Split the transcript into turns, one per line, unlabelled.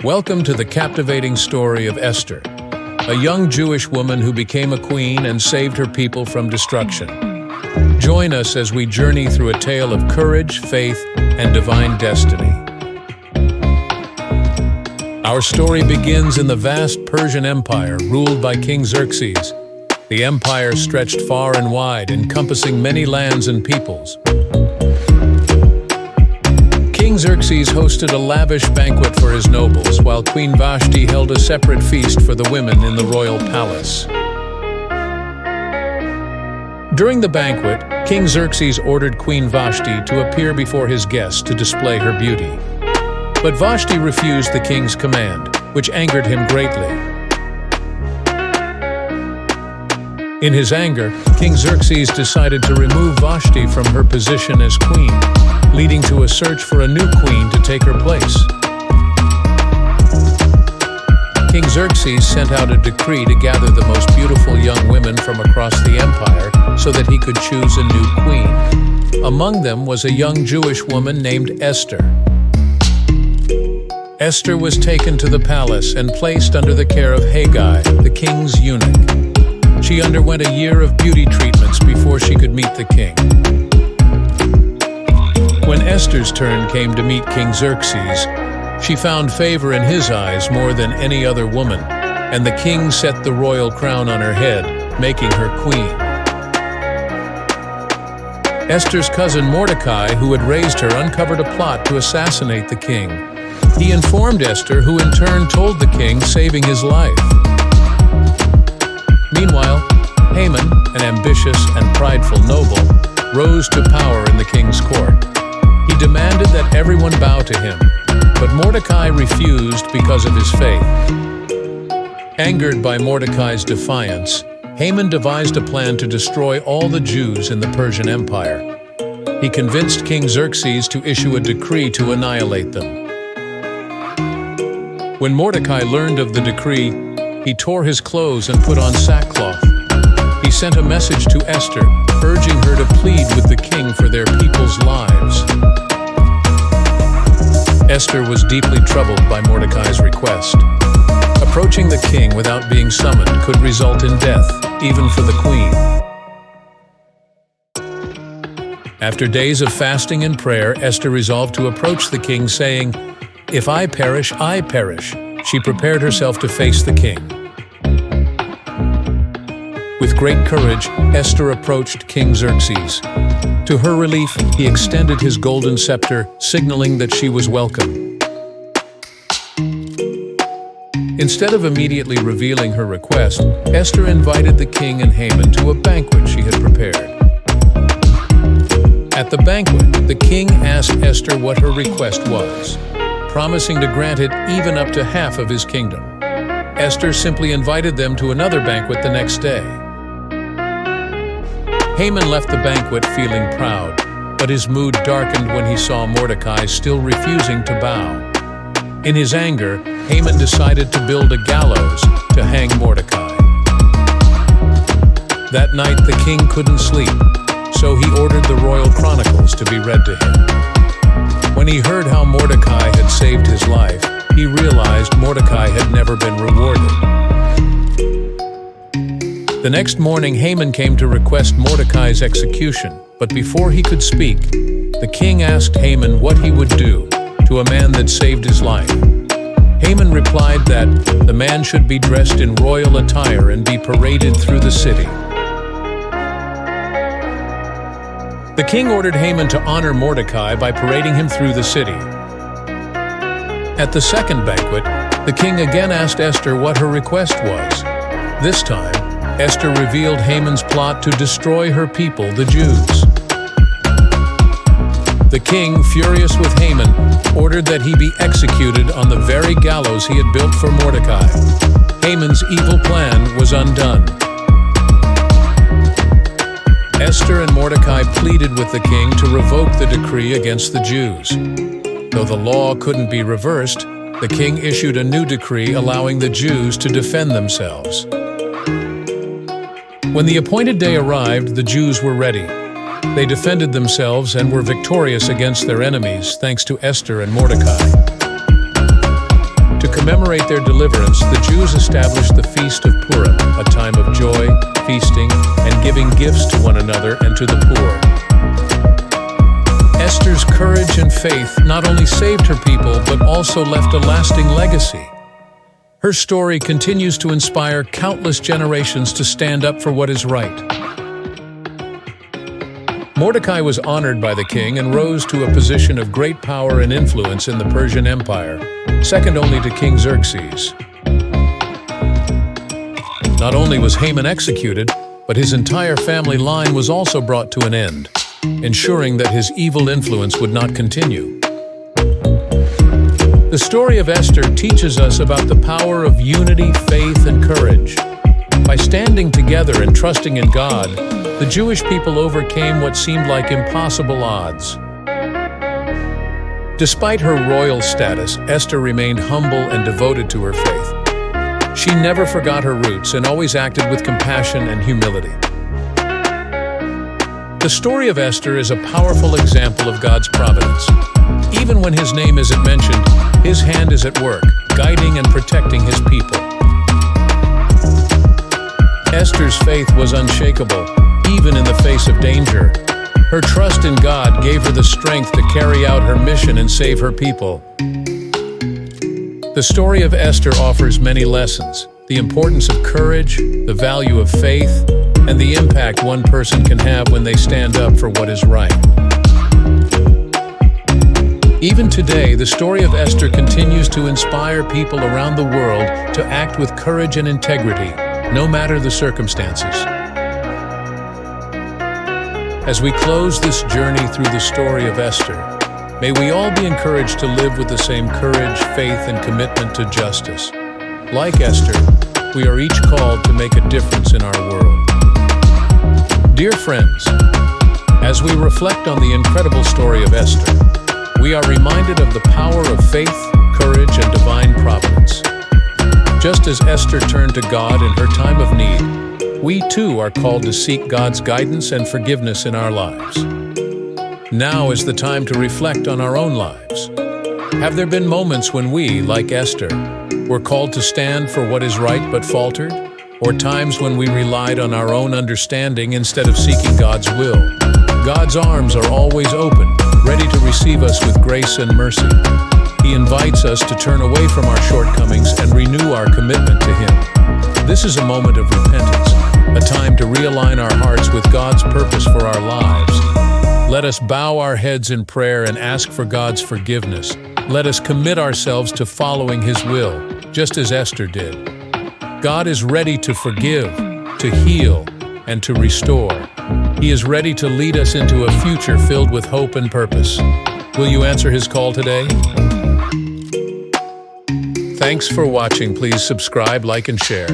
Welcome to the captivating story of Esther, a young Jewish woman who became a queen and saved her people from destruction. Join us as we journey through a tale of courage, faith, and divine destiny. Our story begins in the vast Persian Empire ruled by King Xerxes. The empire stretched far and wide, encompassing many lands and peoples. King Xerxes hosted a lavish banquet for his nobles, while Queen Vashti held a separate feast for the women in the royal palace. During the banquet, King Xerxes ordered Queen Vashti to appear before his guests to display her beauty. But Vashti refused the king's command, which angered him greatly. In his anger, King Xerxes decided to remove Vashti from her position as queen, leading to a search for a new queen to take her place. King Xerxes sent out a decree to gather the most beautiful young women from across the empire so that he could choose a new queen. Among them was a young Jewish woman named Esther. Esther was taken to the palace and placed under the care of Haggai, the king's eunuch. She underwent a year of beauty treatments before she could meet the king. When Esther's turn came to meet King Xerxes, she found favor in his eyes more than any other woman, and the king set the royal crown on her head, making her queen. Esther's cousin Mordecai, who had raised her, uncovered a plot to assassinate the king. He informed Esther, who in turn told the king, saving his life. Meanwhile, Haman, an ambitious and prideful noble, rose to power in the king's court. He demanded that everyone bow to him, but Mordecai refused because of his faith. Angered by Mordecai's defiance, Haman devised a plan to destroy all the Jews in the Persian Empire. He convinced King Xerxes to issue a decree to annihilate them. When Mordecai learned of the decree, he tore his clothes and put on sackcloth. He sent a message to Esther, urging her to plead with the king for their people's lives. Esther was deeply troubled by Mordecai's request. Approaching the king without being summoned could result in death, even for the queen. After days of fasting and prayer, Esther resolved to approach the king, saying, "If I perish, I perish." She prepared herself to face the king. With great courage, Esther approached King Xerxes. To her relief, he extended his golden scepter, signaling that she was welcome. Instead of immediately revealing her request, Esther invited the king and Haman to a banquet she had prepared. At the banquet, the king asked Esther what her request was, promising to grant it even up to half of his kingdom. Esther simply invited them to another banquet the next day. Haman left the banquet feeling proud, but his mood darkened when he saw Mordecai still refusing to bow. In his anger, Haman decided to build a gallows to hang Mordecai. That night, the king couldn't sleep, so he ordered the royal chronicles to be read to him. When he heard how Mordecai had saved his life, he realized Mordecai had never been rewarded. The next morning, Haman came to request Mordecai's execution, but before he could speak, the king asked Haman what he would do to a man that saved his life. Haman replied that the man should be dressed in royal attire and be paraded through the city. The king ordered Haman to honor Mordecai by parading him through the city. At the second banquet, the king again asked Esther what her request was. This time, Esther revealed Haman's plot to destroy her people, the Jews. The king, furious with Haman, ordered that he be executed on the very gallows he had built for Mordecai. Haman's evil plan was undone. Esther and Mordecai pleaded with the king to revoke the decree against the Jews. Though the law couldn't be reversed, the king issued a new decree allowing the Jews to defend themselves. When the appointed day arrived, the Jews were ready. They defended themselves and were victorious against their enemies, thanks to Esther and Mordecai. To commemorate their deliverance, the Jews established the Feast of Purim, a time of joy, feasting, and giving gifts to one another and to the poor. Esther's courage and faith not only saved her people, but also left a lasting legacy. Her story continues to inspire countless generations to stand up for what is right. Mordecai was honored by the king and rose to a position of great power and influence in the Persian Empire, second only to King Xerxes. Not only was Haman executed, but his entire family line was also brought to an end, ensuring that his evil influence would not continue. The story of Esther teaches us about the power of unity, faith, and courage. By standing together and trusting in God, the Jewish people overcame what seemed like impossible odds. Despite her royal status, Esther remained humble and devoted to her faith. She never forgot her roots and always acted with compassion and humility. The story of Esther is a powerful example of God's providence. Even when His name isn't mentioned, His hand is at work, guiding and protecting His people. Esther's faith was unshakable, even in the face of danger. Her trust in God gave her the strength to carry out her mission and save her people. The story of Esther offers many lessons: the importance of courage, the value of faith, and the impact one person can have when they stand up for what is right. Even today, the story of Esther continues to inspire people around the world to act with courage and integrity, no matter the circumstances. As we close this journey through the story of Esther, may we all be encouraged to live with the same courage, faith, and commitment to justice. Like Esther, we are each called to make a difference in our world. Dear friends, as we reflect on the incredible story of Esther, we are reminded of the power of faith, courage, and divine providence. Just as Esther turned to God in her time of need, we too are called to seek God's guidance and forgiveness in our lives. Now is the time to reflect on our own lives. Have there been moments when we, like Esther, were called to stand for what is right but faltered? Or times when we relied on our own understanding instead of seeking God's will? God's arms are always open, ready to receive us with grace and mercy. He invites us to turn away from our shortcomings and renew our commitment to Him. This is a moment of repentance, a time to realign our hearts with God's purpose for our lives. Let us bow our heads in prayer and ask for God's forgiveness. Let us commit ourselves to following His will, just as Esther did. God is ready to forgive, to heal, and to restore. He is ready to lead us into a future filled with hope and purpose. Will you answer His call today? Thanks for watching. Please subscribe, like, and share.